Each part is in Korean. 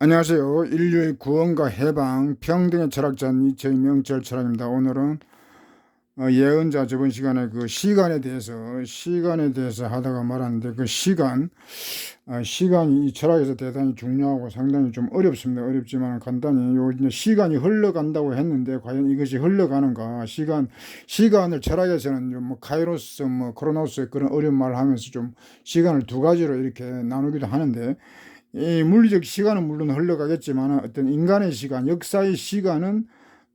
안녕하세요. 인류의 구원과 해방, 평등의 철학자 니체의 명철 철학입니다. 오늘은 예언자 저번 시간에 그 시간에 대해서 하다가 말았는데 그 시간이 이 철학에서 대단히 중요하고 상당히 좀 어렵습니다. 어렵지만 간단히 요 이제 시간이 흘러간다고 했는데 과연 이것이 흘러가는가? 시간을 철학에서는 좀 뭐 카이로스, 뭐 크로노스 그런 어려운 말을 하면서 좀 시간을 두 가지로 이렇게 나누기도 하는데. 이 물리적 시간은 물론 흘러가겠지만 어떤 인간의 시간, 역사의 시간은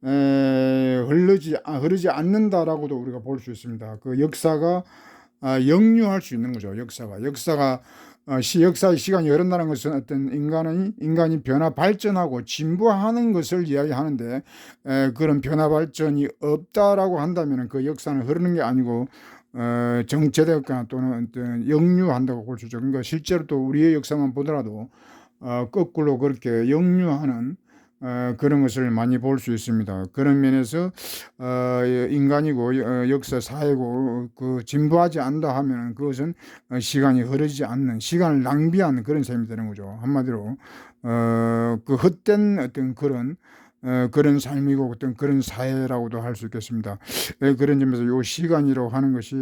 흐르지 않는다라고도 우리가 볼 수 있습니다. 그 역사가 역류할 수 있는 거죠. 역사의 시간이 흐른다는 것은 어떤 인간이 변화 발전하고 진보하는 것을 이야기하는데, 그런 변화 발전이 없다라고 한다면 그 역사는 흐르는 게 아니고 정체되거나 또는 어떤 역류한다고 볼 수 있죠. 그러니까 실제로 또 우리의 역사만 보더라도 거꾸로 그렇게 역류하는 그런 것을 많이 볼 수 있습니다. 그런 면에서 인간이고 역사 사회고 그 진보하지 않다 하면 그것은 시간이 흐르지 않는, 시간을 낭비하는 그런 셈이 되는 거죠. 한마디로 그 헛된 어떤 그런 삶이고 어떤 그런 사회라고도 할 수 있겠습니다. 그런 점에서 요 시간이라고 하는 것이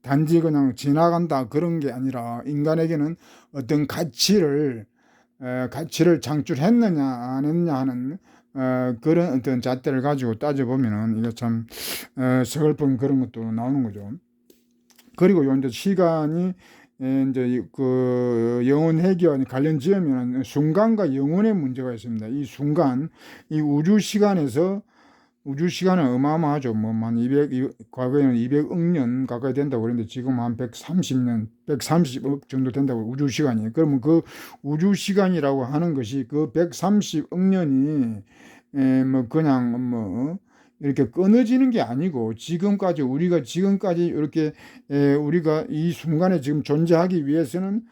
단지 그냥 지나간다 그런 게 아니라 인간에게는 어떤 가치를 창출했느냐 안 했느냐 하는 그런 어떤 잣대를 가지고 따져보면은 이게 참 서글픈 그런 것도 나오는 거죠. 그리고 요 이제 시간이 이제 그 영혼 회귀와 관련 지으면 순간과 영혼의 문제가 있습니다. 이 우주 시간은 어마어마하죠. 뭐한 과거에는 200억 년 가까이 된다고 그랬는데 지금 한 130년, 130억 정도 된다고 우주 시간이. 그러면 그 우주 시간이라고 하는 것이 그 130억 년이 뭐 그냥 뭐 이렇게 끊어지는 게 아니고 우리가 지금까지 이렇게 우리가 이 순간에 지금 존재하기 위해서는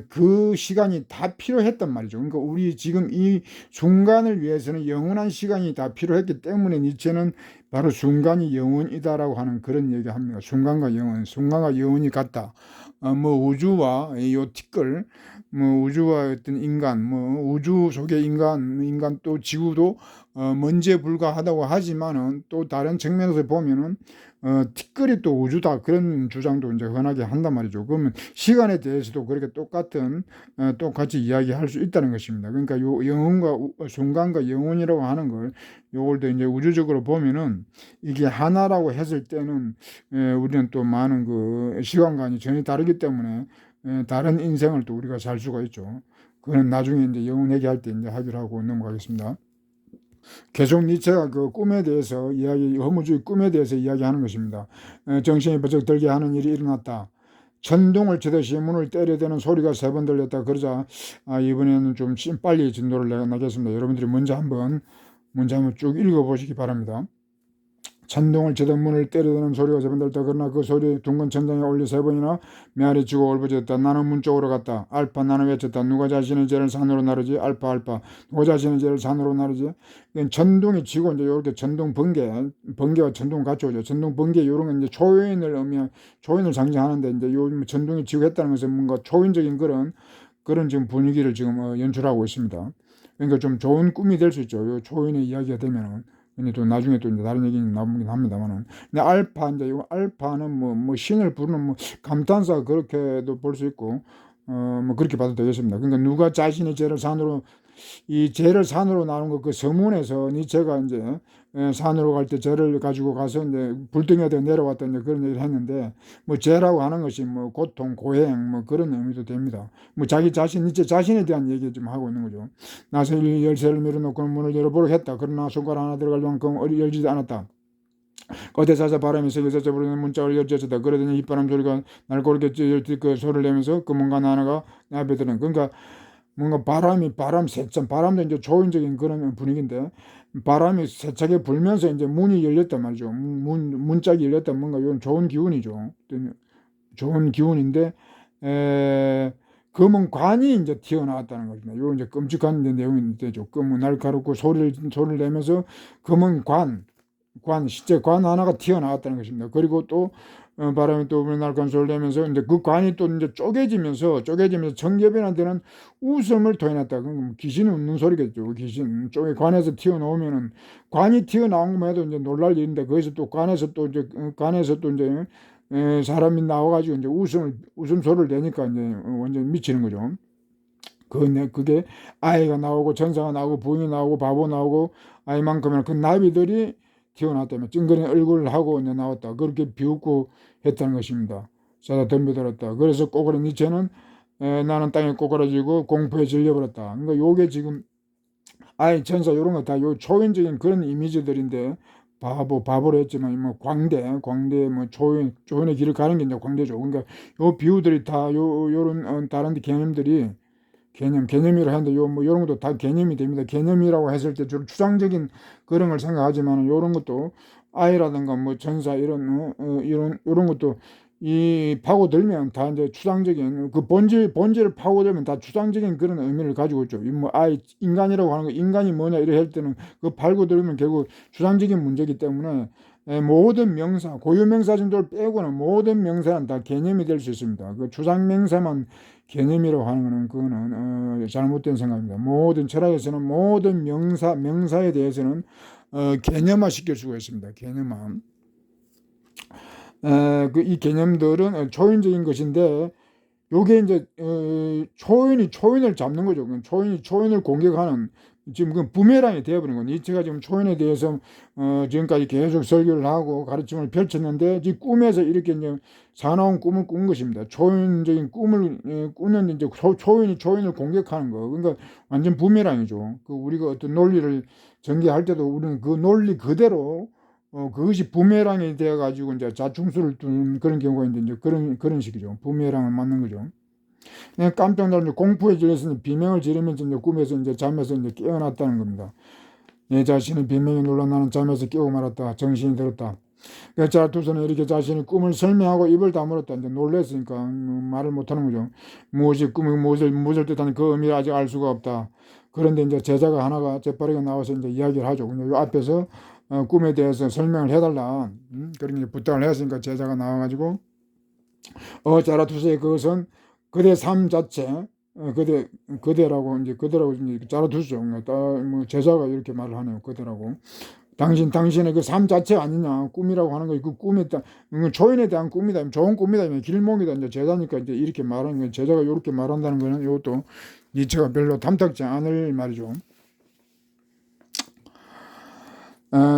그 시간이 다 필요했단 말이죠. 그러니까 우리 지금 이 순간을 위해서는 영원한 시간이 다 필요했기 때문에 니체는 바로 순간이 영원이다라고 하는 그런 얘기합니다. 순간과 영원이 같다. 뭐 우주와 요 티끌, 뭐 우주와 어떤 인간, 뭐 우주 속의 인간 또 지구도 먼지에 불과하다고 하지만은 또 다른 측면에서 보면은 티끌이 또 우주다 그런 주장도 이제 흔하게 한단 말이죠. 그러면 시간에 대해서도 그렇게 똑같이 이야기할 수 있다는 것입니다. 그러니까 요 순간과 영혼이라고 하는 걸 요걸 또 이제 우주적으로 보면은 이게 하나라고 했을 때는 우리는 또 많은 그 시간관이 전혀 다르기 때문에 다른 인생을 또 우리가 살 수가 있죠. 그건 나중에 이제 영혼 얘기할 때 이제 하기로 하고 넘어가겠습니다. 계속 니체가 그 허무주의 꿈에 대해서 이야기하는 것입니다. 정신이 버쩍 들게 하는 일이 일어났다. 천둥을 치듯이 문을 때려대는 소리가 3번 들렸다. 그러자 이번에는 좀 빨리 진도를 나겠습니다. 여러분들이 먼저 한번 쭉 읽어보시기 바랍니다. 천둥을 치듯 문을 때려대는 소리가 3번 들렸다. 그러나 그 소리 둥근 천장에 올려 3번이나 메아리 치고 울부짖었다. 나는 문 쪽으로 갔다. 알파 나는 외쳤다. 누가 자신의 죄를 산으로 나르지? 알파 누가 자신의 죄를 산으로 나르지? 천둥이 치고 이제 이렇게 번개와 천둥 같이 오죠. 천둥 번개 이런 건 이제 초인을 상징하는데 이제 요 천둥이 치고 했다는 것은 뭔가 초인적인 그런 지금 분위기를 지금 연출하고 있습니다. 그러니까 좀 좋은 꿈이 될 수 있죠. 요 초인의 이야기가 되면은. 근데 또 나중에 또 이제 다른 얘기는 나오긴 합니다만은. 근데 이제 이 알파는 뭐 신을 부르는 뭐 감탄사 그렇게도 볼 수 있고, 뭐 그렇게 봐도 되겠습니다. 그러니까 누가 자신의 죄를 산으로 나눈 거, 그 서문에서 니체가 이제 산으로 갈 때 죄를 가지고 가서 이제 불덩이에 내려왔다 이제 그런 얘기를 했는데, 뭐 죄라고 하는 것이 뭐 고통, 고행 뭐 그런 의미도 됩니다. 뭐 니체 자신에 대한 얘기 좀 하고 있는 거죠. 나서 열쇠를 밀어놓고 문을 열어보려고 했다. 그러나 손가락 하나 들어갈 만큼 열지도 않았다. 겉에 사자 바람이 세게 부르는 문짝을 열었다. 그러더니 휘바람 소리가 날고르게 그 소리를 내면서 그 뭔가 하나가 내 앞에 드는. 그러니까 뭔가 바람도 이제 조인적인 그런 분위기인데, 바람이 세차게 불면서 이제 문이 열렸단 말이죠. 문짝이 열렸다. 뭔가 이건 좋은 기운이죠. 좋은 기운인데, 검은 관이 이제 튀어나왔다는 겁니다. 요 이제 끔찍한 내용이 되죠. 검은 날카롭고 소리를 내면서 검은 실제 관 하나가 튀어나왔다는 것입니다. 그리고 또 바람이 또 불면 날간 소리를 내면서 이제 그 관이 또 이제 쪼개지면서 청개변한테는 웃음을 토해냈다. 그럼 귀신이 웃는 소리겠죠. 귀신 쪽에 관에서 튀어나오면은 관이 튀어나온 것만 해도 이제 놀랄 일인데 거기서 또 관에서 또 이제 사람이 나와가지고 이제 웃음소리를 내니까 이제 완전 미치는 거죠. 그게 아이가 나오고 전사가 나오고 부인이 나오고 바보 나오고 아이만큼은 그 나비들이 튀어나왔다며 찡그린 얼굴을 하고 이제 나왔다. 그렇게 비웃고 했다는 것입니다. 자다 덤벼들었다. 그래서 꼬그라 니체는 나는 땅에 꼬그라지고 공포에 질려버렸다. 그러니까 요게 지금 아이 전사 이런 거 다 요 초인적인 그런 이미지들인데 바보로 했지만 뭐 광대 뭐 초인의 길을 가는 게 이제 광대죠. 그러니까 요 비유들이 다 요런 다른 개념들이 개념이라 하는데 뭐 이런 것도 다 개념이 됩니다. 개념이라고 했을 때 주로 추상적인 그런 걸 생각하지만 이런 것도 아이라든가 뭐 전사 이런 것도 이 파고들면 다 이제 추상적인 그 본질을 파고들면 다 추상적인 그런 의미를 가지고 있죠. 뭐 인간이라고 하는 거 인간이 뭐냐 이래 할 때는 그 파고들면 결국 추상적인 문제이기 때문에 모든 명사 고유명사 정도를 빼고는 모든 명사는 다 개념이 될 수 있습니다. 그 추상명사만 개념이라고 하는 그거는 잘못된 생각입니다. 모든 철학에서는 모든 명사에 대해서는 개념화 시킬 수가 있습니다. 개념화. 이 개념들은 초인적인 것인데 요게 이제 초인을 잡는 거죠. 초인을 공격하는 지금 그 부메랑이 되어버린 거예요. 니체가 지금 초인에 대해서 지금까지 계속 설교를 하고 가르침을 펼쳤는데 지금 꿈에서 이렇게 이제 사나운 꿈을 꾼 것입니다. 초인적인 꿈을 꾸는데 이제 초인이 초인을 공격하는 거. 그러니까 완전 부메랑이죠. 그 우리가 어떤 논리를 전개할 때도 우리는 그 논리 그대로 그것이 부메랑이 되어가지고 이제 자충수를 두는 그런 경우가 있는데 이제 그런 식이죠. 부메랑을 맞는 거죠. 깜짝 놀라서 공포에 질렸으니 비명을 지르면서 이제 꿈에서 이제 잠에서 이제 깨어났다는 겁니다. 내 자신의 비명에 놀라 나는 잠에서 깨고 말았다. 정신이 들었다. 자라투스는 이렇게 자신의 꿈을 설명하고 입을 다물었다. 이제 놀랬으니까 말을 못하는 거죠. 무엇을 뜻하는 그 의미를 아직 알 수가 없다. 그런데 이제 제자가 하나가 재빠르게 나와서 이제 이야기를 하죠. 근데 요 앞에서 꿈에 대해서 설명을 해달라. 그런 부탁을 했으니까 제자가 나와가지고 자라투스의 그것은 그대 삶 자체 그대라고 이제 자라투스죠. 뭐 제자가 이렇게 말을 하네요. 그대라고. 당신의 그 삶 자체 아니냐 꿈이라고 하는 거 그 꿈이 초인에 대한 꿈이다 좋은 꿈이다 길몽이다 이제 제자니까 이제 이렇게 말하는 거 제자가 이렇게 말한다는 거는 이것도 니체가 별로 탐탁지 않을 말이죠.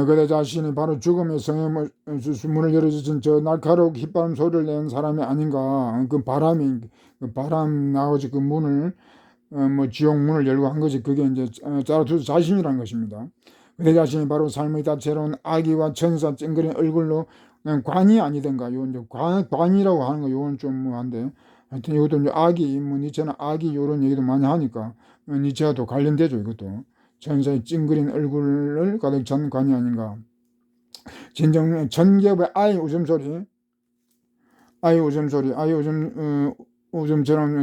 그대 자신이 바로 죽음의 성의 문을 열어주신 저 날카로운 휘바람 소리를 낸 사람이 아닌가. 그 바람 나오지 그 문을 뭐 지옥 문을 열고 한 것이 그게 이제 자라투스 자신이라는 것입니다. 그대 자신이 바로 삶의 다채로운 아기와 천사 찡그린 얼굴로 그냥 관이 아니던가. 요 이제 관이라고 하는 거 요건 좀 뭐한데 하여튼 이것도 이제 아기 뭐 니체는 아기 요런 얘기도 많이 하니까 니체가 또 관련되죠. 이것도. 천사의 찡그린 얼굴을 가득 찬 관이 아닌가. 진정 전기업의 아이 웃음처럼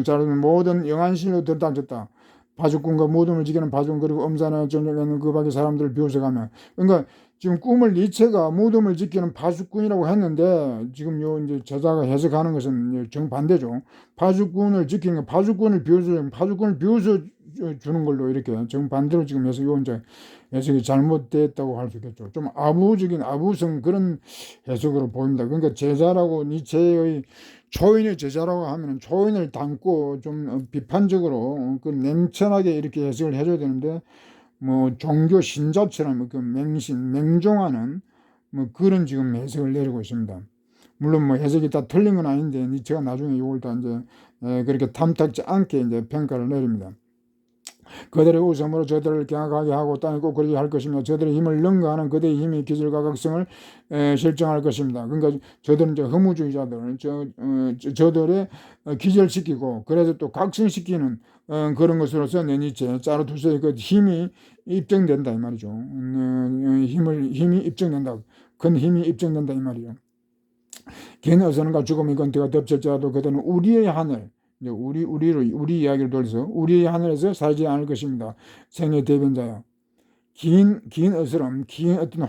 자르는 모든 영안실로 들다졌다. 바주꾼과 모둠을 지키는 바주꾼 그리고 엄산에 전쟁하는 그 밖의 사람들을 비웃어가며. 그러니까 지금 꿈을 니체가 무덤을 지키는 바주꾼이라고 했는데 지금 요 이제 제자가 해석하는 것은 정반대죠. 바주꾼을 지키는 바주꾼을 비웃어 주는 걸로 이렇게 정반대로 지금 해서 요 이제 해석이 잘못됐다고 할 수 있겠죠. 좀 아부성 그런 해석으로 보입니다. 그러니까 제자라고 니체의 초인의 제자라고 하면 초인을 담고 좀 비판적으로 그 냉철하게 이렇게 해석을 해줘야 되는데 뭐 종교 신자처럼 그 맹종하는 뭐 그런 지금 해석을 내리고 있습니다. 물론 뭐 해석이 다 틀린 건 아닌데 니체가 나중에 이걸 다 이제 그렇게 탐탁지 않게 이제 평가를 내립니다. 그들의 웃음으로 저들을 경악하게 하고 땅에 꼬꾸리게 할 것이며 저들의 힘을 능가하는 그들의 힘이 기질과 각성을 실정할 것입니다. 그러니까 저들은 이제 허무주의자들, 저들의 기절시키고 그래서 또 각성시키는 그런 것으로서 니체 자라투스의 그 힘이 입증된다 이 말이죠. 힘이 입증된다. 큰 힘이 입증된다 이 말이죠. 걔는 어서는가 죽음의 건태가 덮칠지라도 그들은 우리의 하늘 우리 이야기를 돌려서 우리의 하늘에서 살지 않을 것입니다. 생의 대변자야. 긴 어스름, 긴 어떤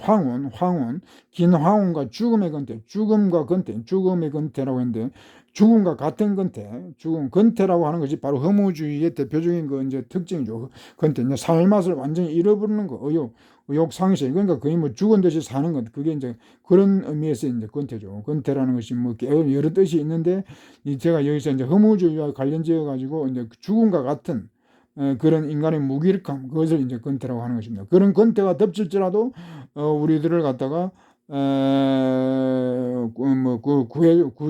긴 황혼과 죽음의 근태, 죽음의 근태라고 했는데, 죽음과 같은 근태, 죽음, 근태라고 하는 것이 바로 허무주의의 대표적인 그 이제 특징이죠. 근태, 이제 삶의 맛을 완전히 잃어버리는 거, 의욕 상실. 그러니까 거의 뭐 죽은 듯이 사는 것, 그게 이제 그런 의미에서 이제 근태죠. 근태라는 것이 뭐 여러 뜻이 있는데, 제가 여기서 이제 허무주의와 관련 지어 가지고 이제 죽음과 같은 그런 인간의 무기력함, 그것을 이제 권태라고 하는 것입니다. 그런 권태가 덮칠지라도 우리들을 갖다가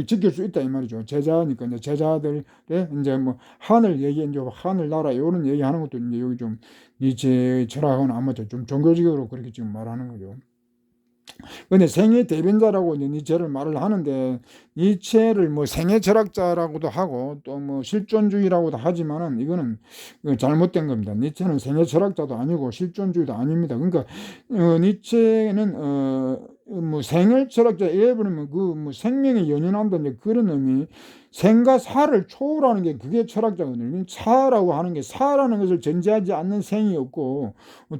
지킬 수 있다 이 말이죠. 제자니까 이제 제자들의 이제 뭐 하늘 얘기, 이제 하늘 나라 이런 얘기하는 것도 이제 여기 좀 니체 철학은 아마 좀 종교적으로 그렇게 지금 말하는 거죠. 근데 생애 대변자라고 이제 니체를 말을 하는데, 니체를 뭐 생애 철학자라고도 하고 또 뭐 실존주의라고도 하지만은 이거는 잘못된 겁니다. 니체는 생애 철학자도 아니고 실존주의도 아닙니다. 그러니까 니체는 뭐 생애 철학자, 예를 들면 그 뭐 생명에 연연한다 이제 그런 의미, 생과 사를 초월하는 게 그게 철학자거든요. 사라고 하는 게, 사라는 것을 전제하지 않는 생이 없고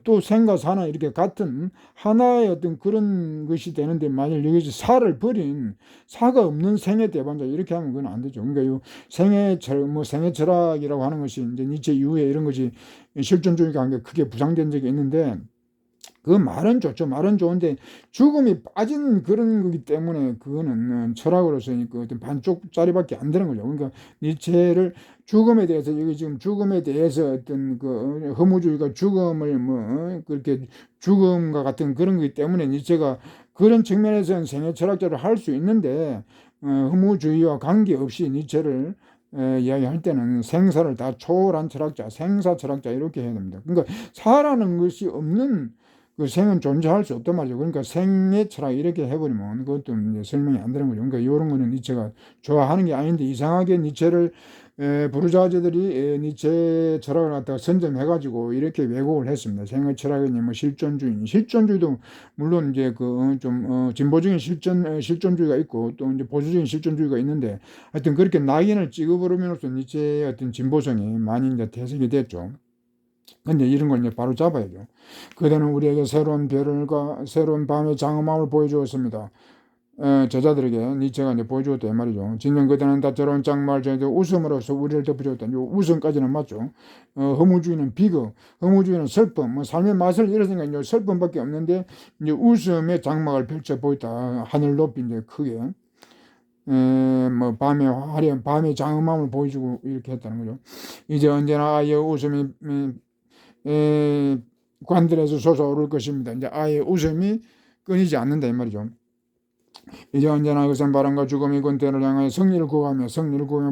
또 생과 사는 이렇게 같은 하나의 어떤 그런 것이 되는데, 만약 여기서 사를 버린, 사가 없는 생애 대반자 이렇게 하면 그건 안 되죠. 그러니까 요 생애 철학이라고 하는 것이 이제 니체 이후에 이런 것이 실존주의가 한 게 크게 부상된 적이 있는데, 그 말은 좋죠. 말은 좋은데 죽음이 빠진 그런 거기 때문에 그거는 철학으로서 그 어떤 반쪽짜리밖에 안 되는 거죠. 그러니까 니체를 죽음에 대해서, 여기 지금 죽음에 대해서 어떤 그 허무주의가 죽음을 뭐 그렇게 죽음과 같은 그런 거기 때문에 니체가 그런 측면에서는 생애 철학자를 할 수 있는데, 허무주의와 관계없이 니체를 이야기할 때는 생사를 다 초월한 철학자, 생사 철학자 이렇게 해야 됩니다. 그러니까 사라는 것이 없는 그 생은 존재할 수 없단 말이죠. 그러니까 생의 철학 이렇게 해버리면 그것도 이제 설명이 안 되는 거죠. 그러니까 이런 거는 니체가 좋아하는 게 아닌데, 이상하게 니체를 부르주아제들이 니체 철학을 갖다가 선점해가지고 이렇게 왜곡을 했습니다. 생의 철학이 뭐 실존주의도 물론 이제 그 좀 진보적인 실존주의가 있고 또 이제 보수적인 실존주의가 있는데, 하여튼 그렇게 낙인을 찍어버리면서 니체의 어떤 진보성이 많이 이제 퇴색이 됐죠. 근데 이런 걸 이제 바로 잡아야죠. 그대는 우리에게 새로운 별과 새로운 밤의 장엄함을 보여주었습니다. 제자들에게 니체가 이제 보여주었다 이 말이죠. 진정 그대는 다채로운 장마를 전해도 웃음으로써 우리를 덮어주었다. 요 웃음까지는 맞죠. 허무주의는 비극, 허무주의는 슬픔, 뭐 삶의 맛을 잃었으니까 이제 슬픔밖에 없는데, 이제 웃음의 장막을 펼쳐 보였다. 하늘 높이 이제 크게. 뭐 밤의 화려한 밤의 장엄함을 보여주고 이렇게 했다는 거죠. 이제 언제나 아이의 웃음이 관들에서 솟아오를 것입니다. 이제 아예 웃음이 끊이지 않는다 이 말이죠. 이제 언제나 그선 바람과 죽음이 권태를 향하여 승리를 구하며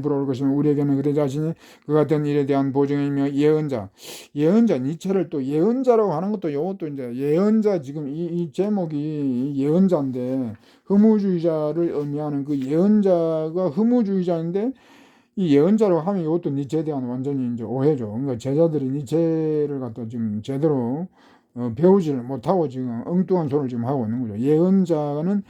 불어올 것이며, 우리에게는 그대 자신이 그 같은 일에 대한 보증이며 예언자, 니체를 또 예언자라고 하는 것도, 이것도 이제 예언자, 지금 이 제목이 예언자인데, 허무주의자를 의미하는 그 예언자가 허무주의자인데, 이 예언자라고 하면 이것도 니체에 대한 완전히 이제 오해죠. 그러니까 제자들이 니체를 갖다 지금 제대로 배우지를 못하고 지금 엉뚱한 소리를 지금 하고 있는 거죠. 예언자는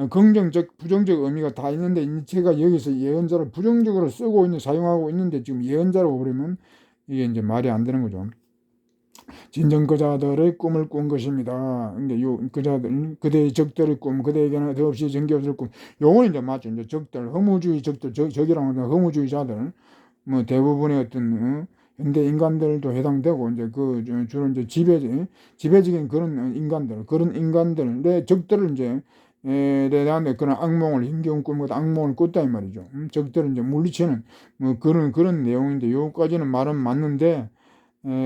긍정적, 부정적 의미가 다 있는데, 니체가 여기서 예언자를 부정적으로 사용하고 있는데, 지금 예언자라고 그러면 이게 이제 말이 안 되는 거죠. 진정 그자들의 꿈을 꾼 것입니다. 근데 요 그자들, 그대의 적들의 꿈, 그대에게는 더없이 정겨울 꿈. 요건 이제 맞죠. 이제 적들, 허무주의 적들, 적이라고 하는 허무주의자들, 뭐 대부분의 어떤 현대 인간들도 해당되고, 이제 그 주로 이제 지배적인 그런 인간들의 적들을 이제 대한 그런 악몽을, 힘겨운 꿈을 악몽을 꿨다 이 말이죠. 적들을 이제 물리치는 뭐 그런 내용인데, 요까지는 말은 맞는데,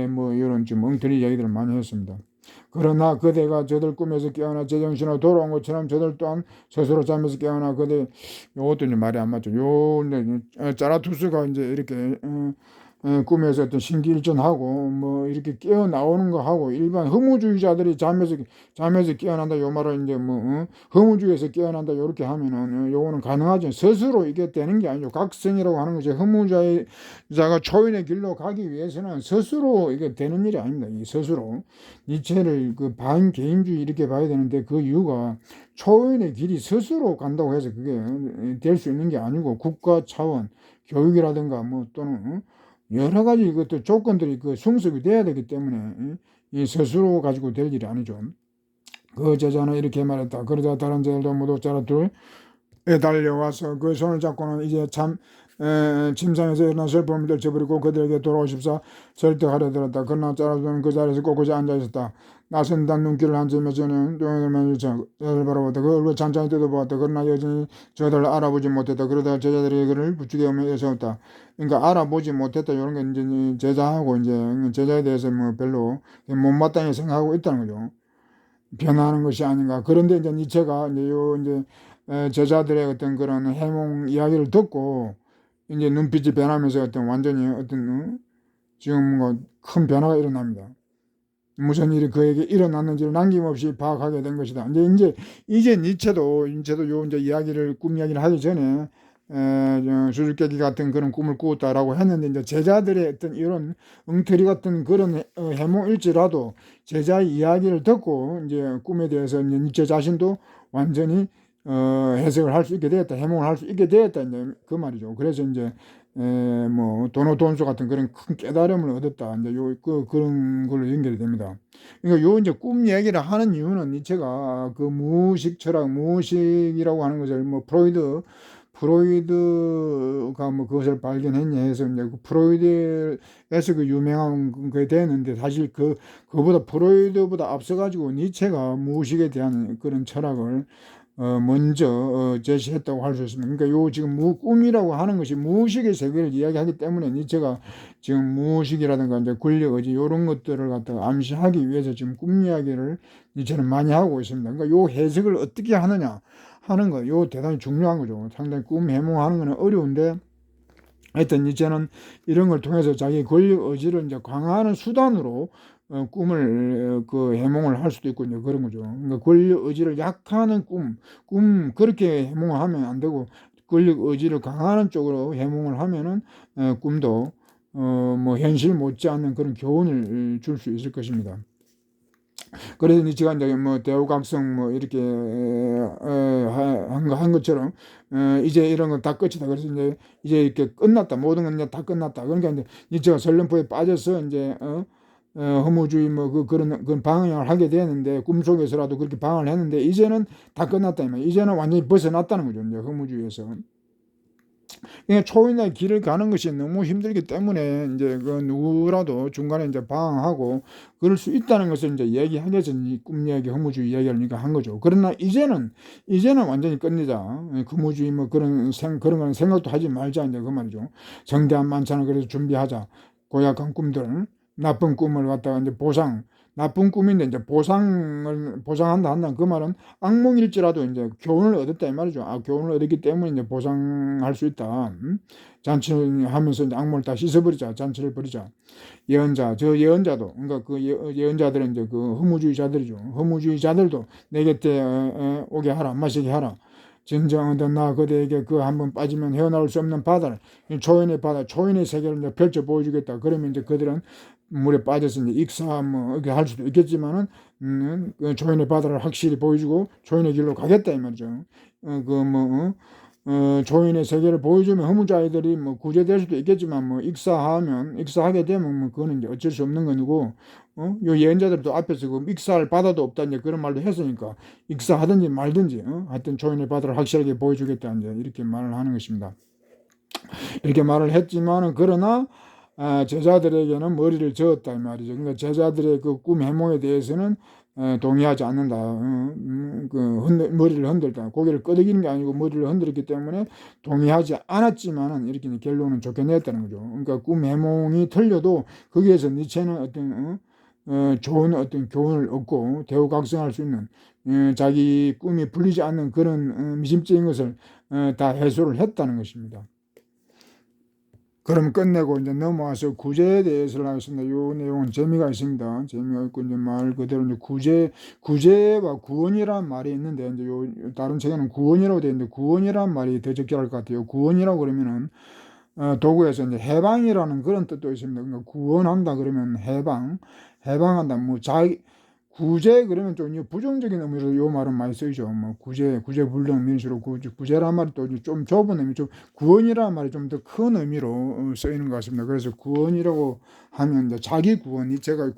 뭐 이런 좀 엉터리 이야기들을 많이 했습니다. 그러나 그대가 저들 꿈에서 깨어나 제정신으로 돌아온 것처럼 저들 또한 스스로 잠에서 깨어나 그대, 요것도 이제 말이 안 맞죠. 요 자라투스가 이제 이렇게 꿈에서 어떤 신기일전하고 뭐 이렇게 깨어 나오는 거 하고, 일반 허무주의자들이 잠에서 깨어난다 요 말을 이제 뭐 허무주의에서 깨어난다 요렇게 하면은 요거는 가능하죠. 스스로 이게 되는 게 아니죠. 각성이라고 하는 것이, 허무주의자가 초인의 길로 가기 위해서는 스스로 이게 되는 일이 아닙니다. 이 스스로 니체를 그 반개인주의 이렇게 봐야 되는데, 그 이유가 초인의 길이 스스로 간다고 해서 그게 될 수 있는 게 아니고, 국가 차원 교육이라든가 뭐 또는 여러 가지 이것도 조건들이 그 성립이 돼야 되기 때문에 이 스스로 가지고 될 일이 아니죠. 그 제자는 이렇게 말했다. 그러자 다른 제자도 모두 자라들 달려와서 그 손을 잡고는 이제 참 침상에서 일어난 슬픔을 떨쳐버리고 그들에게 돌아오십사 설득하려 들었다. 그러나 자라들은 그 자리에서 꼿꼿이 앉아있었다. 나선단 눈길을 한점에 저는 저를 바라보았다. 그 얼굴 찬찬히 뜯어보았다. 그러나 여전히 저들을 알아보지 못했다. 그러다 제자들이 그를 부축에 오며 애서웠다. 그러니까 알아보지 못했다. 이런 게 이제 제자하고 이제 제자에 대해서 뭐 별로 못마땅히 생각하고 있다는 거죠. 변하는 것이 아닌가. 그런데 이제 니체가 이제 제자들의 어떤 그런 해몽 이야기를 듣고 이제 눈빛이 변하면서 어떤 완전히 어떤 지금 뭐 큰 변화가 일어납니다. 무슨 일이 그에게 일어났는지를 남김없이 파악하게 된 것이다. 이제 니체도 요 이제 이야기를 꿈 이야기를 하기 전에 수수께끼 같은 그런 꿈을 꾸었다라고 했는데 이제 제자들의 어떤 이런 엉터리 같은 그런 해몽일지라도 제자의 이야기를 듣고 이제 꿈에 대해서 이제 니체 자신도 완전히 해석을 할 수 있게 되었다, 해몽을 할 수 있게 되었다 이제 그 말이죠. 그래서 이제 뭐 도노돈수 같은 그런 큰 깨달음을 얻었다. 이제 그런 걸로 연결이 됩니다. 그러니까 요 이제 꿈 얘기를 하는 이유는 니체가 그 무의식 철학, 무의식이라고 하는 것을 뭐 프로이드가 뭐 그것을 발견했냐 해서 이제 그 프로이드에서 그 유명한 게 되는데 사실 그보다 프로이드보다 앞서가지고 니체가 무의식에 대한 그런 철학을 먼저 제시했다고 할 수 있습니다. 그러니까 요 지금 꿈이라고 하는 것이 무의식의 세계를 이야기하기 때문에 니체가 지금 무의식이라든가 이제 권력의지 이런 것들을 갖다가 암시하기 위해서 지금 꿈 이야기를 니체는 많이 하고 있습니다. 그러니까 요 해석을 어떻게 하느냐 하는 거, 요 대단히 중요한 거죠. 상당히 꿈 해몽하는 거는 어려운데 하여튼 니체는 이런 걸 통해서 자기 권력 의지를 이제 강화하는 수단으로 꿈을 그 해몽을 할 수도 있고 이제 그런 거죠. 그러니까 권력 의지를 약화하는 꿈 그렇게 해몽을 하면 안 되고 권력 의지를 강화하는 쪽으로 해몽을 하면은 꿈도 뭐 현실 못지않는 그런 교훈을 줄 수 있을 것입니다. 그래서 니체가 이제 뭐 대우각성 뭐 이렇게 한 것처럼 이제 이런 건 다 끝이다. 그래서 이제 이렇게 끝났다. 모든 건 이제 다 끝났다. 그러니까 이제 니체가 설렘포에 빠져서 이제 허무주의 뭐 그런 방향을 하게 되는데 꿈속에서라도 그렇게 방황을 했는데 이제는 다 끝났다. 이제는 완전히 벗어났다는 거죠. 이제 허무주의에서. 그러니까 초인의 길을 가는 것이 너무 힘들기 때문에 이제 그 누구라도 중간에 이제 방황하고 그럴 수 있다는 것을 이제 얘기하기 위해서 꿈 이야기, 허무주의 이야기를 한 거죠. 그러나 이제는 완전히 끝내자. 허무주의 뭐 그런 거는 생각도 하지 말자 이제 그 말이죠. 정대한 만찬을 그래서 준비하자. 고약한 꿈들, 나쁜 꿈을 갖다가 이제 나쁜 꿈인데 이제 보상한다 한다. 그 말은 악몽일지라도 이제 교훈을 얻었다 이 말이죠. 교훈을 얻었기 때문에 이제 보상할 수 있다. 잔치를 하면서 이제 악몽을 다 씻어버리자. 잔치를 버리자. 저 예언자도, 그러니까 그 예언자들은 이제 그 허무주의자들이죠. 허무주의자들도 내 곁에 오게 하라, 마시게 하라. 진정한 나 그대에게 그 한번 빠지면 헤어나올 수 없는 바다를, 초인의 세계를 이제 펼쳐 보여주겠다. 그러면 이제 그들은 물에 빠져서 이제 익사 뭐 이렇게 할 수도 있겠지만은 그 초인의 바다를 확실히 보여주고 초인의 길로 가겠다 이 말이죠. 초인의 세계를 보여주면 허무자애들이 뭐 구제될 수도 있겠지만 뭐 익사하게 되면 뭐 그거는 이제 어쩔 수 없는 거고, 요 예언자들도 앞에서 그 익사할 바다도 없다 이제 그런 말도 했으니까 익사하든지 말든지, 하여튼 초인의 바다를 확실하게 보여주겠다 이제 이렇게 말을 하는 것입니다. 이렇게 말을 했지만은 그러나 제자들에게는 머리를 저었다 이 말이죠. 그러니까 제자들의 그 꿈 해몽에 대해서는 동의하지 않는다. 머리를 흔들다. 고개를 끄덕이는 게 아니고 머리를 흔들었기 때문에 동의하지 않았지만은 이렇게 결론은 좋게 냈다는 거죠. 그러니까 꿈 해몽이 틀려도 거기에서 니체는 어떤 좋은 어떤 교훈을 얻고 대우각성할 수 있는 자기 꿈이 풀리지 않는 그런 미심적인 것을 다 해소를 했다는 것입니다. 그럼 끝내고 이제 넘어와서 구제에 대해서 하겠습니다. 이 내용은 재미가 있습니다. 재미가 있고 이제 말 그대로 이제 구제와 구원이란 말이 있는데 이제 다른 책에는 구원이라고 되어 있는데 구원이란 말이 더 적절할 것 같아요. 구원이라고 그러면은 도구에서 이제 해방이라는 그런 뜻도 있습니다. 그러니까 구원한다 그러면 해방한다. 뭐 구제 그러면 좀 부정적인 의미로 요 말은 많이 쓰이죠. 뭐 구제불능 민수로 구제란 말이 또 좀 좁은 의미, 좀 구원이라는 말이 좀 더 큰 의미로 쓰이는 것 같습니다. 그래서 구원이라고 하면 이제 자기 구원이, 제가 이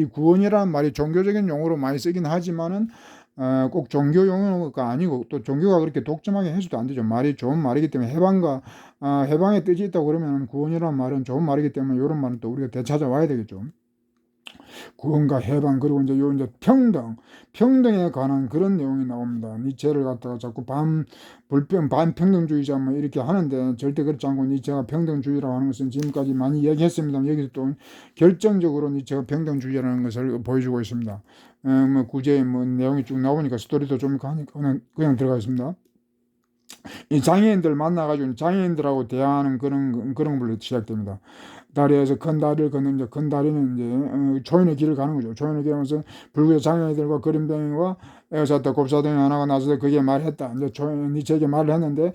구원이라는 말이 종교적인 용어로 많이 쓰긴 하지만은 꼭 종교 용어가 아니고, 또 종교가 그렇게 독점하게 해서도 안 되죠. 말이 좋은 말이기 때문에 해방의 뜻이 있다고 그러면 구원이라는 말은 좋은 말이기 때문에 이런 말은 또 우리가 되찾아와야 되겠죠. 구원과 해방, 그리고 이제 평등에 관한 그런 내용이 나옵니다. 니체를 갖다가 자꾸 반평등주의자 뭐 이렇게 하는데, 절대 그렇지 않고 니체가 평등주의라고 하는 것은 지금까지 많이 이야기했습니다. 여기서 또 결정적으로 니체가 평등주의라는 것을 보여주고 있습니다. 뭐 구제의 뭐 내용이 쭉 나오니까 스토리도 좀 그냥 들어가겠습니다. 이 장애인들 만나가지고 장애인들하고 대화하는 그런 걸로 시작됩니다. 다리에서 큰 다리를 걷는, 이제 큰 다리는 이제 초인의 길을 가는 거죠. 초인의 길을 가면서 불구의 장애인들과 그림뱅이와 에어사타 곱사등이 하나가 나서서 그게 말했다. 이제 니체에게 말을 했는데,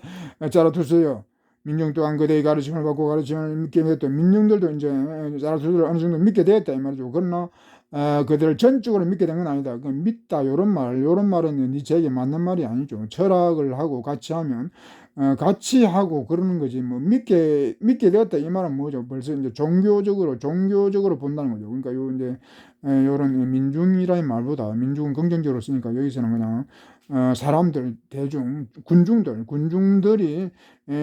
짜라투스요, 민중 또한 그대의 가르침을 받고 가르침을 믿게 되었다. 민중들도 이제 짜라투스를 어느 정도 믿게 되었다 이 말이죠. 그러나 그들을 전적으로 믿게 된 건 아니다. 믿다, 요런 말은 니체에게 맞는 말이 아니죠. 철학을 하고 같이 하면 같이 하고 그러는 거지, 뭐 믿게 되었다 이 말은 뭐죠? 벌써 이제 종교적으로 본다는 거죠. 그러니까 요 이제 요런 민중이라는 말보다, 민중은 긍정적으로 쓰니까 여기서는 그냥 사람들, 군중들이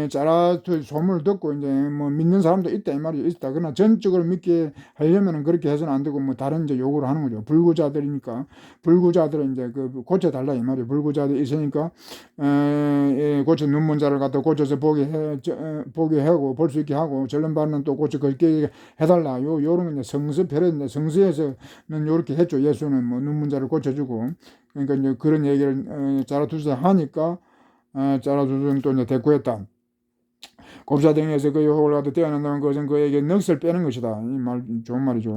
짜라투 소문을 듣고 이제 뭐 믿는 사람도 있다 이 말이죠. 있다. 그러나 전적으로 믿게 하려면은 그렇게 해서는 안 되고, 뭐 다른 이제 요구를 하는 거죠. 불구자들이니까 불구자들은 이제 그 고쳐달라 이 말이에요. 불구자들이 있으니까 고쳐 눈먼 자를 갖다 고쳐서 보게 하고 볼 수 있게 하고, 절름발은 또 고쳐 걷게 해달라. 요런 이제 성서편인데, 성서에서는 요렇게 했죠. 예수는 뭐 눈먼 자를 고쳐주고. 그러니까 이제 그런 얘기를 짜라투스가 하니까 짜라투스는 또 이제 대꾸했다. 곱사등에서 그 유혹을 갖다 떼어낸다는 것은 그에게 넋을 빼는 것이다. 이 말 좋은 말이죠.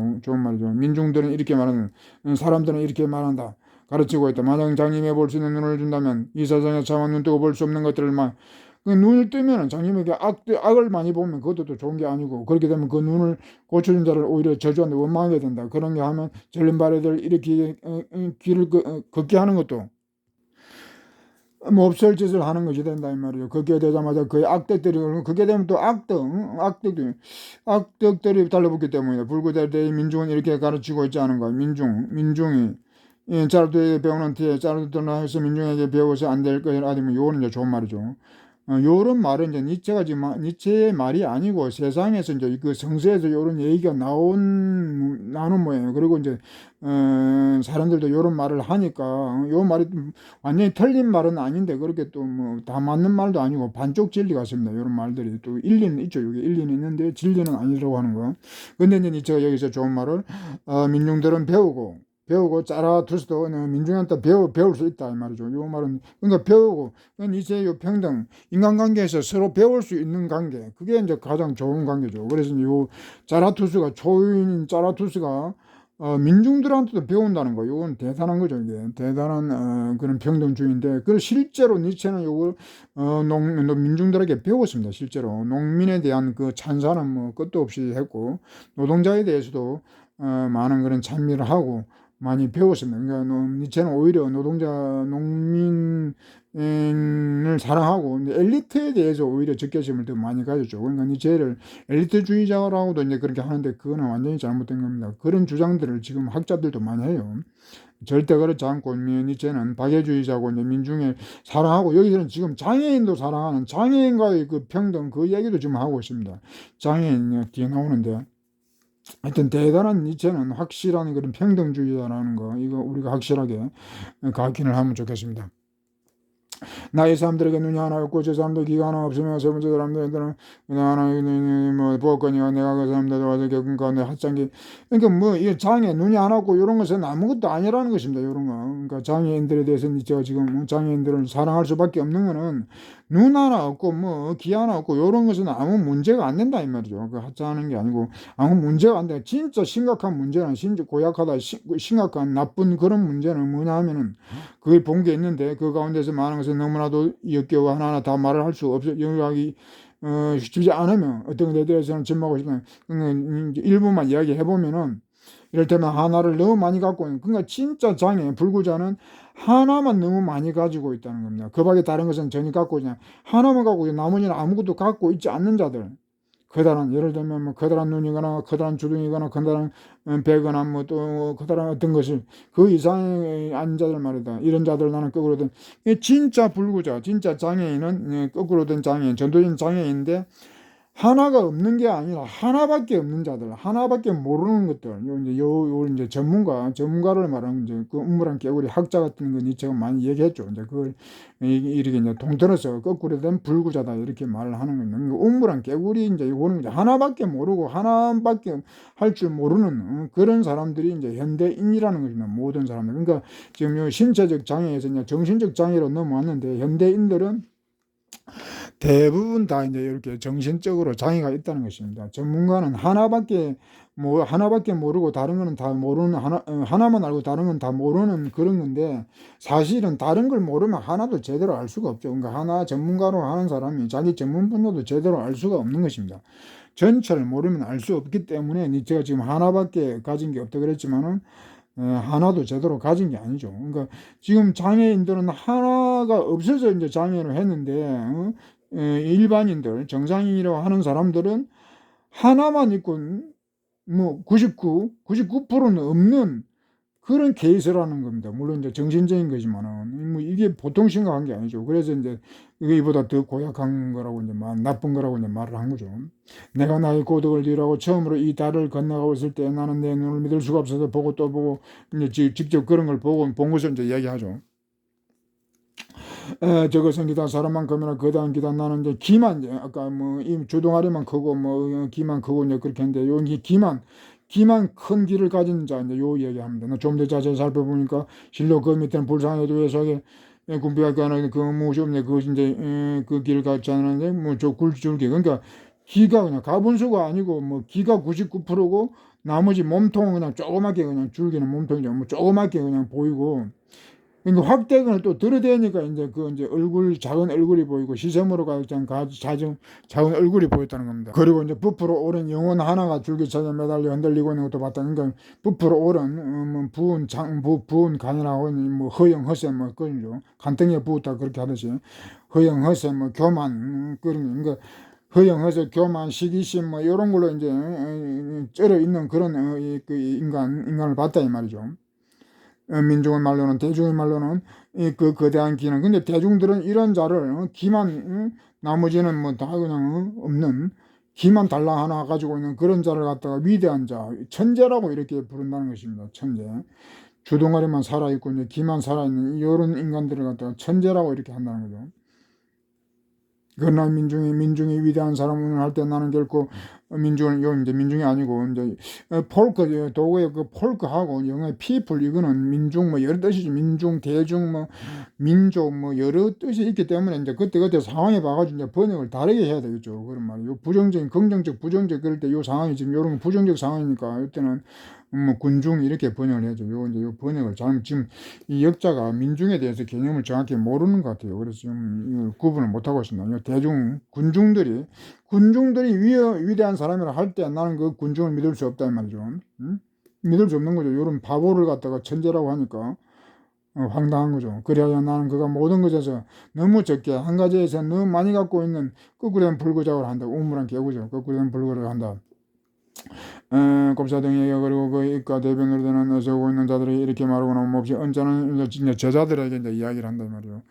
민중들은 이렇게 말하는, 사람들은 이렇게 말한다. 가르치고 있다. 만약 장님에 볼 수 있는 눈을 준다면 이 세상에 차마 눈 뜨고 볼 수 없는 것들을 그 눈을 뜨면 장님에게 악을 많이 보면 그것도 또 좋은 게 아니고, 그렇게 되면 그 눈을 고쳐준 자를 오히려 저주한다, 원망하게 된다. 그런 게 하면 절름발이들 이렇게 길을 걷게 하는 것도 뭐 없을 짓을 하는 것이 된다 이 말이에요. 그게 되자마자 그의 그게 되면 또 악덕들이 달라붙기 때문이다. 불구대의 민중은 이렇게 가르치고 있지 않은가. 민중이 짜르도에게 배우는 뒤에 짜르도나 해서 민중에게 배워서 안 될 것이라. 아니면 요거는 이제 좋은 말이죠. 요런 말은 이제 니체의 말이 아니고 세상에서 이제 그 성서에서 요런 얘기가 나눈 모양이에요. 그리고 이제 사람들도 요런 말을 하니까, 요 말이 완전히 틀린 말은 아닌데 그렇게 또 뭐 다 맞는 말도 아니고 반쪽 진리 같습니다. 요런 말들이 또 일리는 있죠. 여기 일리는 있는데 진리는 아니라고 하는 거. 근데 이제 니체가 여기서 좋은 말을, 민중들은 배우고 짜라투스도 민중한테 배울 수 있다 이 말이죠. 요 말은 그러니까 배우고, 이제 요 평등, 인간관계에서 서로 배울 수 있는 관계, 그게 이제 가장 좋은 관계죠. 그래서 요 초인인 짜라투스가 민중들한테도 배운다는 거, 이건 대단한 거죠. 이게 대단한 그런 평등주의인데, 그 실제로 니체는 요걸 민중들에게 배웠습니다. 실제로 농민에 대한 그 찬사는 뭐 끝도 없이 했고, 노동자에 대해서도 많은 그런 찬미를 하고 많이 배웠습니다. 그러니까 니체는 오히려 농민을 사랑하고 엘리트에 대해서 오히려 적개심을 더 많이 가졌죠. 그러니까 니체를 엘리트주의자라고도 이제 그렇게 하는데, 그거는 완전히 잘못된 겁니다. 그런 주장들을 지금 학자들도 많이 해요. 절대 그렇지 않고, 니체는 박애주의자고 이제 민중을 사랑하고, 여기서는 지금 장애인도 사랑하는, 장애인과의 그 평등, 그 얘기도 지금 하고 있습니다. 장애인 뒤에 나오는데, 하여튼 대단한 니체는 확실한 그런 평등주의다라는 거, 이거 우리가 확실하게 각인을 하면 좋겠습니다. 나이 사람들에게 눈이 하나 없고 저 사람들 귀가 하나 없으며 세 번째 사람들은 하나 뭐 보거니와 내가 그 사람들 와서 겪은 가운데 핫장기. 그러니까 뭐 이 장애, 눈이 하나 없고 이런 것은 아무것도 아니라는 것입니다. 이런 거. 그러니까 장애인들에 대해서는 제가 지금 장애인들을 사랑할 수밖에 없는 거는, 눈 하나 없고 뭐 귀 하나 없고 이런 것은 아무 문제가 안 된다 이 말이죠. 그 하자는 게 아니고 아무 문제가 안 돼. 진짜 심각한 문제는, 진짜 고약하다 심각한 나쁜 그런 문제는 뭐냐 하면은, 그걸 본 게 있는데 그 가운데서 많은 것은 너무나도 역겨워 하나하나 다 말을 할 수 없어 영역이 쉽지 않으면, 어떤 것에 대해서는 침묵하고 싶으면 일부만 이야기해 보면은, 이를테면 하나를 너무 많이 갖고 있는, 그러니까 진짜 장애, 불구자는 하나만 너무 많이 가지고 있다는 겁니다. 그 밖에 다른 것은 전혀 갖고 있냐, 하나만 갖고 있고 나머지는 아무것도 갖고 있지 않는 자들. 커다란, 예를 들면 뭐 커다란 눈이거나 커다란 주둥이거나 커다란 배거나 뭐 또 커다란 어떤 것을 그 이상의 아닌 자들 말이다. 이런 자들 나는 거꾸로 된 진짜 불구자, 진짜 장애인은 거꾸로 된 장애인, 전도인 장애인인데 하나가 없는 게 아니라 하나밖에 없는 자들, 하나밖에 모르는 것들, 요 이제 전문가를 말하는 이제 그 음모란 개구리 학자 같은 건 제가 많이 얘기했죠. 이제 그걸 이렇게 이제 통틀어서 거꾸로 된 불구자다 이렇게 말을 하는 겁니다. 음모란 개구리 이제 이거는 이제 하나밖에 모르고 하나밖에 할 줄 모르는 그런 사람들이 이제 현대인이라는 것입니다. 모든 사람들. 그러니까 지금 요 신체적 장애에서 이제 정신적 장애로 넘어왔는데 현대인들은 대부분 다 이제 이렇게 정신적으로 장애가 있다는 것입니다. 전문가는 하나밖에 모르고 다른 거는 다 모르는 하나만 알고 다른 건 다 모르는 그런 건데 사실은 다른 걸 모르면 하나도 제대로 알 수가 없죠. 그러니까 하나 전문가로 하는 사람이 자기 전문 분야도 제대로 알 수가 없는 것입니다. 전체를 모르면 알 수 없기 때문에 제가 지금 하나밖에 가진 게 없다 그랬지만은 하나도 제대로 가진 게 아니죠. 그러니까 지금 장애인들은 하나가 없어서 이제 장애를 했는데 일반인들, 정상인이라고 하는 사람들은 하나만 있고 뭐 99%는 없는 그런 케이스라는 겁니다. 물론 이제 정신적인 거지만은 뭐 이게 보통 심각한 게 아니죠. 그래서 이제 이거보다 더 고약한 거라고 이제 나쁜 거라고 이제 말을 한 거죠. 내가 나의 고독을 뒤로하고 처음으로 이 달을 건너가고 있을 때 나는 내 눈을 믿을 수가 없어서 보고 또 보고 이제 직접 그런 걸 보고 본 것을 이제 이야기하죠. 저것은 기다 사람만큼이나 거대한 기다 나는 이제 기만 아까 뭐 이 주둥아리만 크고 뭐 기만 크고 이제 그렇게 했는데 요 기만 큰 길을 가진 자 이제 요 얘기합니다. 좀 더 자세히 살펴보니까 실로 그 밑에는 불쌍해도 왜소하게 군비하게 하는 그 무엇이 없네 그 이제 그 길을 가지 않는데 뭐 저 굴줄기 그러니까 기가 그냥 가분수가 아니고 뭐 기가 99%고 나머지 몸통은 그냥 조그맣게 그냥 줄기는 몸통이죠. 뭐 조그맣게 그냥 보이고 그러니까 확대근을 또 들어대니까 이제 그 이제 작은 얼굴이 보이고 시샘으로 가장 작은 얼굴이 보였다는 겁니다. 그리고 이제 부풀어 오른 영혼 하나가 줄기차게 매달려 흔들리고 있는 것도 봤다. 그러니까 부풀어 오른 뭐 부은 간이라고 뭐 허영 허세 뭐 그런죠. 간등에 부었다 그렇게 하듯이 허영 허세 뭐 교만 그런 그러니까 허영 허세 교만 시기심 뭐 이런 걸로 이제 쩔어 있는 그런 그 인간을 봤다 이 말이죠. 민중의 말로는 대중의 말로는 그 거대한 기능. 근데 대중들은 이런 자를 기만 나머지는 뭐 다 그냥 없는 기만 달랑 하나 가지고 있는 그런 자를 갖다가 위대한 자, 천재라고 이렇게 부른다는 것입니다. 천재. 주둥아리만 살아있고 이제 기만 살아있는 이런 인간들을 갖다가 천재라고 이렇게 한다는 거죠. 그러나 민중이 위대한 사람을 할 때 나는 결코 민중은 이제 민중이 아니고 이제 폴크 도구의 그 폴크하고 영어의 people 이거는 민중 뭐 여러 뜻이죠. 민중 대중 뭐 민족 뭐 여러 뜻이 있기 때문에 이제 그때 상황에 봐가지고 이제 번역을 다르게 해야 되겠죠. 그런 말이요. 부정적인 긍정적 부정적 그럴 때 요 상황이 지금 요런 부정적 상황이니까 이때는 뭐 군중 이렇게 번역을 해야죠. 요 번역을 지금 이 역자가 민중에 대해서 개념을 정확히 모르는 것 같아요. 그래서 지금 구분을 못 하고 있습니다. 군중들이 위대한 사람이라 할 때 나는 그 군중을 믿을 수 없다 이 말이죠. 믿을 수 없는 거죠. 요런 바보를 갖다가 천재라고 하니까 황당한 거죠. 그래야 나는 그가 모든 것에서 너무 적게 한 가지에서 너무 많이 갖고 있는 거꾸로 된 불구작을 한다. 우물한 개구죠. 거꾸로 된 불구를 한다. 곱사등이 그리고 그 입과 대변으로 되는 어서 오고 있는 자들이 이렇게 말하고는 몹시 언짢은 이제 제자들에게 이제 이야기를 한다 말이에요.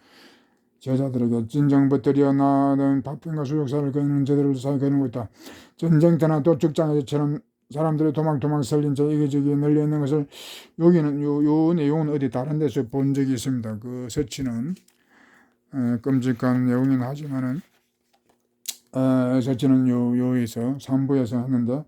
제자들에게 진정벗들이여 나는 파편과 수족사를 거는 제대로 사이 거는 거 있다. 전쟁터나 도축장에서처럼 사람들이 도망 설린 저 이기저기 널려 있는 것을 여기는 요 내용은 어디 다른 데서 본 적이 있습니다. 그 서치는 끔찍한 내용이긴 하지만은 서치는 요에서 3부에서 하는데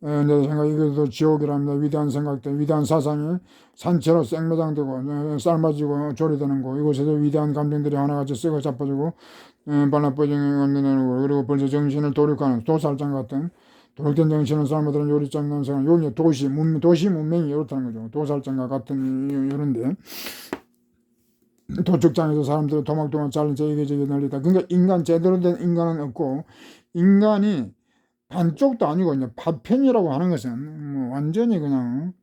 내 생각 이것도 지옥이랍니다. 위대한 생각들, 위대한 사상이 산채로 생매장되고 삶아지고 조리되는 거. 이곳에서 위대한 감정들이 하나같이 썩어 자빠지고 발라버지게 만드는 거. 그리고 벌써 정신을 도륙하는 도살장 같은 도륙된 정신을 삶아드는 요리장 난생활. 요게 도시 문명이 이렇다는 거죠. 도살장과 같은 이런데 도축장에서 사람들이 도망 잘린 저 이게 저기 널리다. 그러니까 제대로 된 인간은 없고 인간이 반쪽도 아니고 이제 파편이라고 하는 것은 뭐 완전히 그냥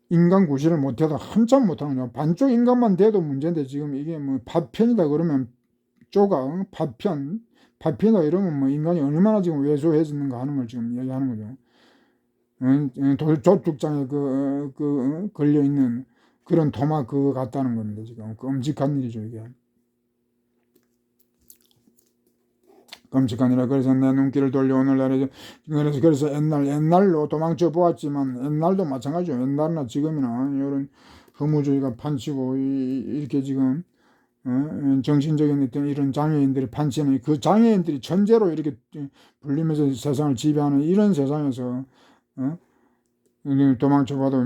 인간 구실을 못해도 한참 못하는 거죠. 반쪽 인간만 돼도 문제인데 지금 이게 뭐 파편이다 그러면 조각, 파편이다 이러면 뭐 인간이 얼마나 지금 왜소해지는가 하는 걸 지금 이야기하는 거죠. 조축장에 걸려 있는 그런 토막 그거 같다는 겁니다. 지금 끔찍한 일이죠 이게. 끔찍한 일이라. 그래서 내 눈길을 돌려 오늘날에 그래서 옛날로 도망쳐 보았지만 옛날도 마찬가지죠. 옛날이나 지금이나 이런 허무주의가 판치고 이렇게 지금 정신적인 어떤 이런 장애인들이 판치는 그 장애인들이 천재로 이렇게 불리면서 세상을 지배하는 이런 세상에서 도망쳐봐도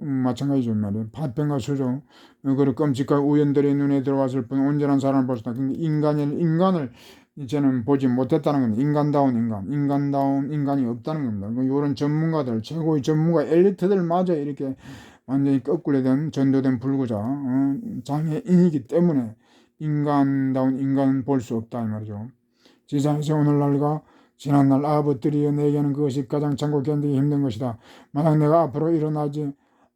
마찬가지죠 말이에요. 파편과 수조 그리고 끔찍한 우연들이 눈에 들어왔을 뿐 온전한 사람을 볼 수 없다. 인간을 이제는 보지 못했다는 겁니다. 인간다운 인간이 없다는 겁니다. 이런 전문가들, 최고의 전문가 엘리트들마저 이렇게 완전히 거꾸로 된 전도된 불구자 장애인이기 때문에 인간다운 인간은 볼 수 없다 이 말이죠. 지상에서 오늘날과 지난날 아버들이여 내게는 그것이 가장 참고 견디기 힘든 것이다. 만약 내가 앞으로 일어나지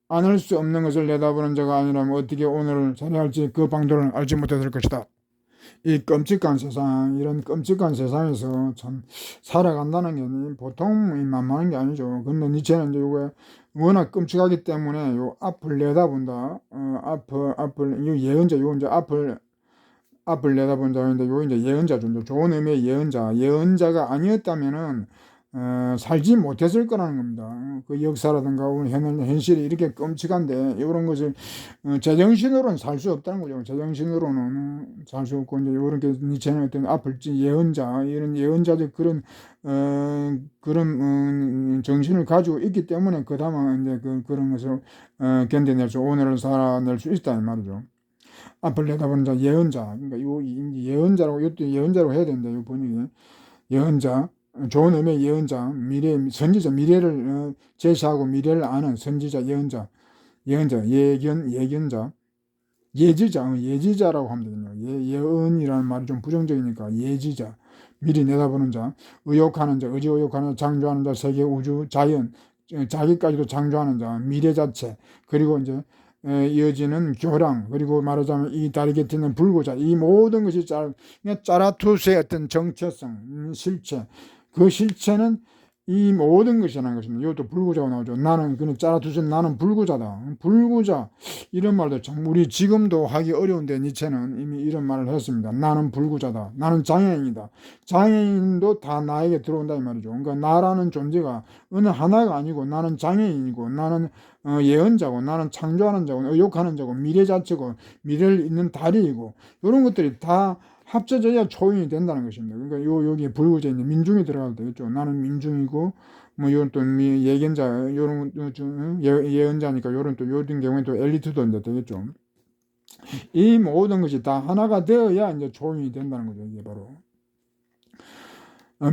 않을 수 없는 것을 내다보는 자가 아니라면 어떻게 오늘을 살아할지 그 방도를 알지 못했을 것이다. 이 끔찍한 세상, 이런 끔찍한 세상에서 참 살아간다는 게 보통 만만한 게 아니죠. 근데 니체는 이제 이거 워낙 끔찍하기 때문에 요 앞을 내다본다. 요 예언자, 요 이제 앞을 내다본 자인데 요 이제 예언자죠. 좋은 의미의 예언자가 아니었다면은 살지 못했을 거라는 겁니다. 그 역사라든가 오늘 현실이 이렇게 끔찍한데 이런 것을 제정신으로는 살 수 없다는 거죠. 제정신으로는 살 수 없고 이제 이런 게 니체는 어떤 앞을 예언자 이런 예언자적 그런 정신을 가지고 있기 때문에 그다음에 이제 그런 것을 견뎌낼 수 오늘을 살아낼 수 있다 이 말이죠. 앞을 내다보는 자 예언자 그러니까 요 예언자라고 이것도 예언자라고 해야 되는데 요 번역이 예언자 좋은 의미의 예언자 선지자 미래를 제시하고 미래를 아는 선지자 예언자 예견자 예지자라고 하면 되거든요. 예언이라는 말이 좀 부정적이니까 예지자 미리 내다보는 자 의욕하는 자 의욕하는 자 창조하는 자 세계 우주 자연 자기까지도 창조하는 자 미래 자체 그리고 이제 이어지는 교랑 그리고 말하자면 이 다리 곁에 있는 불구자 이 모든 것이 짜라투스의 어떤 정체성 실체 그 실체는 이 모든 것이라는 것입니다. 이것도 불구자가 나오죠. 나는 그는 짜라투스는 나는 불구자다. 불구자 이런 말도 참 우리 지금도 하기 어려운데 니체는 이미 이런 말을 했습니다. 나는 불구자다. 나는 장애인이다. 장애인도 다 나에게 들어온다 이 말이죠. 그러니까 나라는 존재가 어느 하나가 아니고 나는 장애인이고 나는 예언자고 나는 창조하는 자고 의욕하는 자고 미래 자체고 미래를 잇는 다리이고 이런 것들이 다 합쳐져야 초인이 된다는 것입니다. 그러니까 여기 불구자에 있는 민중이 들어가도 되겠죠. 나는 민중이고 뭐 이런 또 예견자 이런 예언자니까 이런 또 이런 경우에 또 엘리트도 이제 되겠죠. 이 모든 것이 다 하나가 되어야 이제 초인이 된다는 거죠. 이게 바로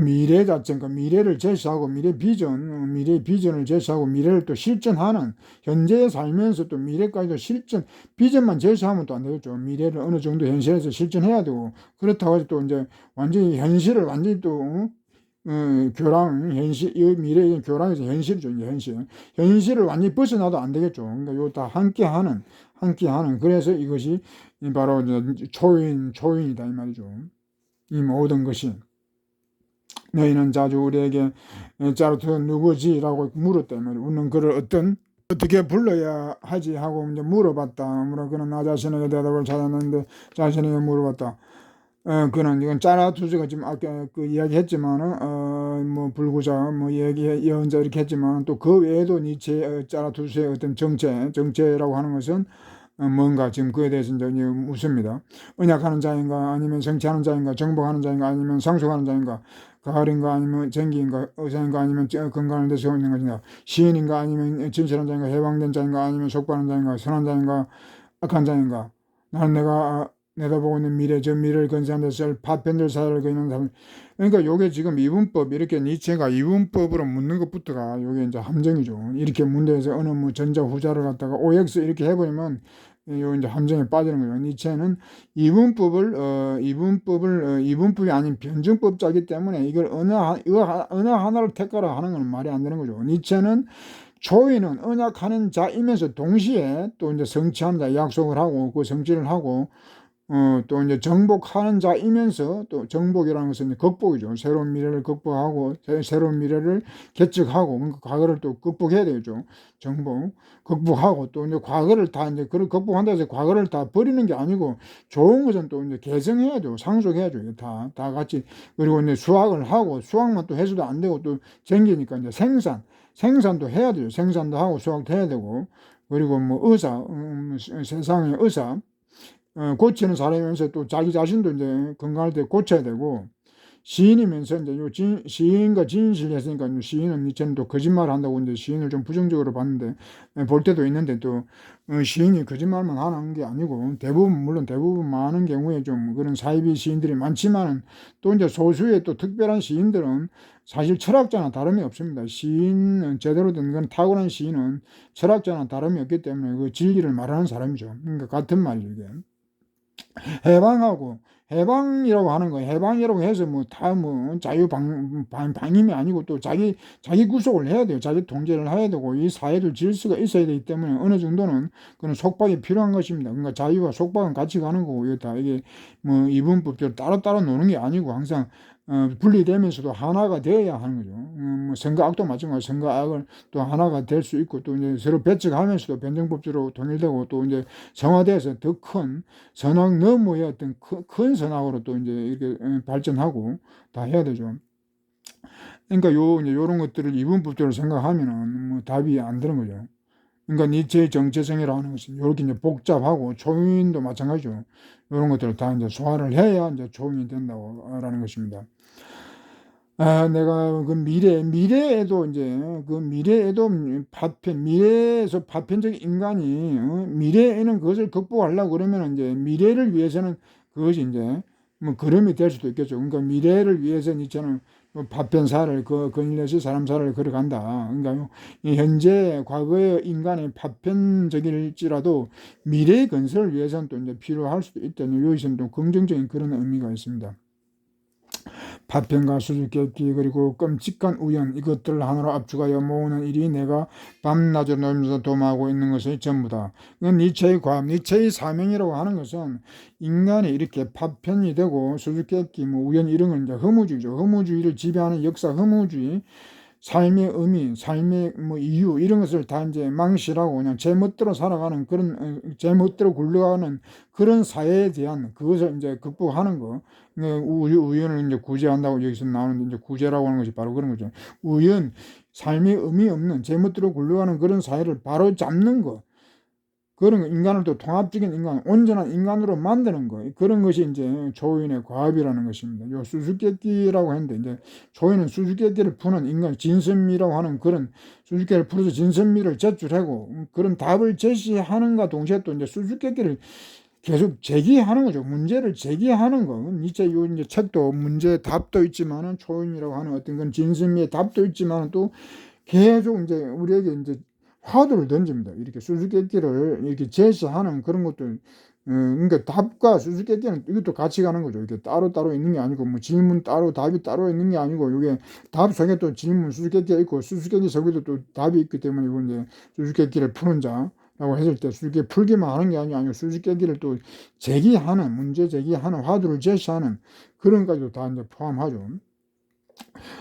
미래 자체, 그러니까 미래를 제시하고 미래 비전을 제시하고 미래를 또 실천하는 현재에 살면서 또 미래까지도 비전만 제시하면 또 안 되겠죠. 미래를 어느 정도 현실에서 실천해야 되고 그렇다고 해서 또 이제 완전히 현실을 완전히 또 현실, 이 미래의 교랑에서 현실이죠. 이제 현실을 완전히 벗어나도 안 되겠죠. 그러니까 이거 다 함께하는 그래서 이것이 바로 초인이다 이 말이죠. 이 모든 것이. 너희는 자주 우리에게 짜르트 누구지? 라고 물었다 말이야. 우리는 그를 어떻게 불러야 하지? 하고 이제 물어봤다. 그는 나 자신에게 대답을 찾았는데 자신에게 물어봤다. 그는 이건 짜라투스가 지금 아까 그 이야기 했지만은 뭐 불구자 뭐 예언자 이렇게 했지만 또 그 외에도 니체 짜라투스의 어떤 정체라고 하는 것은 뭔가 지금 그에 대해서 이제 묻습니다. 언약하는 자인가 아니면 성취하는 자인가 정복하는 자인가 아니면 상속하는 자인가 가을인가 아니면 전기인가 의사인가 아니면 건강한 데 세워 있는 것인가 시인인가 아니면 진실한 자인가 해방된 자인가 아니면 속바른 자인가 선한 자인가 악한 자인가 나는 내가 내다보고 있는 미래 저 미래를 건설하는 데서 파편들 사회를 그리는 사람 그러니까 요게 지금 이분법 이렇게 니체가 이분법으로 묻는 것부터가 요게 이제 함정이죠. 이렇게 문제에서 어느 뭐 전자 후자를 갖다가 OX 이렇게 해버리면 요 이제 함정에 빠지는 거죠. 니체는 이분법이 아닌 변증법자이기 때문에 이걸 어느 하나를 택하라 하는 건 말이 안 되는 거죠. 니체는 조인은 언약하는 자이면서 동시에 또 이제 성취하는 자 약속을 하고 그 성취를 하고 또 이제 정복하는 자이면서 또 정복이라는 것은 극복이죠. 새로운 미래를 극복하고 새로운 미래를 개척하고 그러니까 과거를 또 극복해야 되죠. 정복, 극복하고 또 이제 과거를 다 이제 그걸 극복한다 해서 과거를 다 버리는 게 아니고 좋은 것은 또 이제 개성해야죠. 상속해야죠. 다 같이. 그리고 이제 수학을 하고 수학만 또 해서도 안 되고 또 생기니까 이제 생산도 해야 돼요. 생산도 하고 수학도 해야 되고 그리고 뭐 세상의 의사 고치는 사람이면서 또 자기 자신도 이제 건강할 때 고쳐야 되고 시인이면서 이제 시인과 진실을 했으니까 시인은 이제는 또 거짓말을 한다고 이제 시인을 좀 부정적으로 봤는데 볼 때도 있는데 또 시인이 거짓말만 하는 게 아니고 물론 대부분 많은 경우에 좀 그런 사이비 시인들이 많지만은 또 이제 소수의 또 특별한 시인들은 사실 철학자나 다름이 없습니다. 시인은 제대로 된 건 탁월한 시인은 철학자나 다름이 없기 때문에 그 진리를 말하는 사람이죠. 그러니까 같은 말이죠 이게. 해방이라고 하는 거예요. 해방이라고 해서 뭐 다 뭐 방임이 아니고 또 자기 구속을 해야 돼요. 자기 통제를 해야 되고 이 사회도 질서가 있어야 되기 때문에 어느 정도는 그런 속박이 필요한 것입니다. 그러니까 자유와 속박은 같이 가는 거고 이게 뭐 이분법대로 따로따로 노는 게 아니고 항상 분리되면서도 하나가 되어야 하는 거죠. 뭐 선거악도 마찬가지 선거악을 또 하나가 될 수 있고 또 이제 서로 배척하면서도 변정법제로 통일되고 또 이제 정화돼서 더 큰 선악 너머의 어떤 큰 선악으로 또 이제 이렇게 발전하고 다 해야 되죠. 그러니까 이제 요런 것들을 이분법적으로 생각하면은 뭐 답이 안 되는 거죠. 그러니까 니체의 정체성이라고 하는 것은 이렇게 이제 복잡하고 초인도 마찬가지죠. 이런 것들을 다 이제 소화를 해야 이제 초인이 된다고라는 것입니다. 내가 그 미래에도 이제 그 미래에서 파편적인 인간이 미래에는 그것을 극복하려고 그러면 이제 미래를 위해서는 그것이 이제 뭐 걸음이 될 수도 있겠죠. 그러니까 미래를 위해서 니체는 뭐 파편사를 건일해서 사람사를 걸어간다. 그러니까 현재 과거의 인간이 파편적일지라도 미래의 건설을 위해서는 또 이제 필요할 수도 있다는 여기서는 또 긍정적인 그런 의미가 있습니다. 파편과 수수께끼 그리고 끔찍한 우연 이것들을 하나로 압축하여 모으는 일이 내가 밤낮으로 놀면서 도모하고 있는 것의 전부다. 이건 니체의 과학, 니체의 사명이라고 하는 것은 인간이 이렇게 파편이 되고 수수께끼 뭐 우연 이런 건 이제 허무주의죠. 허무주의를 지배하는 역사 허무주의 삶의 의미, 삶의 뭐 이유 이런 것을 다 이제 망실하고 그냥 제 멋대로 살아가는 그런 제 멋대로 굴러가는 그런 사회에 대한 그것을 이제 극복하는 거. 우연을 이제 구제한다고 여기서 나오는데 이제 구제라고 하는 것이 바로 그런 거죠. 우연, 삶의 의미 없는 제 멋대로 굴러가는 그런 사회를 바로 잡는 거. 그런 인간을 또 통합적인 인간, 온전한 인간으로 만드는 거. 그런 것이 이제 조인의 과업이라는 것입니다. 요 수수께끼라고 했는데, 이제 조인은 수수께끼를 푸는 인간, 진선미라고 하는 그런 수수께끼를 풀어서 진선미를 제출하고 그런 답을 제시하는가 동시에 또 이제 수수께끼를 계속 제기하는 거죠. 문제를 제기하는 거. 니체 이제 책도 문제 답도 있지만은 조인이라고 하는 어떤 건 진선미의 답도 있지만은 또 계속 이제 우리에게 이제 화두를 던집니다. 이렇게 수수께끼를 이렇게 제시하는 그런 것들. 그러니까 답과 수수께끼는 이것도 같이 가는 거죠. 이게 따로따로 있는 게 아니고, 뭐 질문 따로, 답이 따로 있는 게 아니고, 이게 답 속에 또 질문, 수수께끼가 있고, 수수께끼 속에도 또 답이 있기 때문에, 이건 이제 수수께끼를 푸는 자라고 했을 때, 수수께끼 풀기만 하는 게 아니고, 수수께끼를 또 제기하는, 문제 제기하는, 화두를 제시하는 그런 것까지도 다 이제 포함하죠.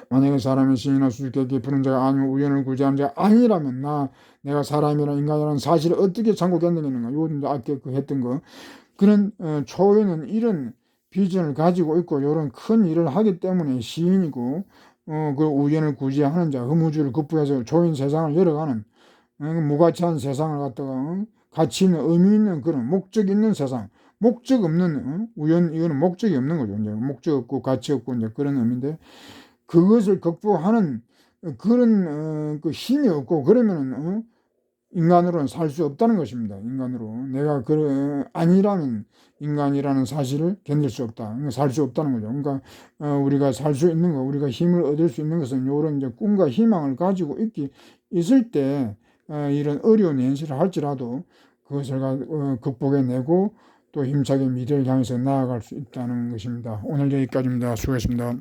만약에 사람이 신이나 수수께끼 푸는 자가 아니면 우연을 구제하는 자가 아니라면 내가 사람이나 인간이라는 사실을 어떻게 참고견내겠는가. 요건 이제 아까 했던 거. 그런 초인은 이런 비전을 가지고 있고 이런 큰 일을 하기 때문에 시인이고 그 우연을 구제하는 자, 허무주의를 극복해서 조인 세상을 열어가는 무가치한 세상을 갖다가 가치 있는 의미 있는 그런 목적 있는 세상. 목적 없는 우연 이거는 목적이 없는 거죠. 이제 목적 없고 가치 없고 이제 그런 의미인데 그것을 극복하는 그런 그 힘이 없고 그러면은 인간으로는 살 수 없다는 것입니다. 인간으로 내가 아니라면 인간이라는 사실을 견딜 수 없다. 살 수 없다는 거죠. 그러니까 우리가 살 수 있는 거, 우리가 힘을 얻을 수 있는 것은 이런 이제 꿈과 희망을 가지고 있을 때 이런 어려운 현실을 할지라도 그것을 극복해내고 또 힘차게 미래를 향해서 나아갈 수 있다는 것입니다. 오늘 여기까지입니다. 수고했습니다.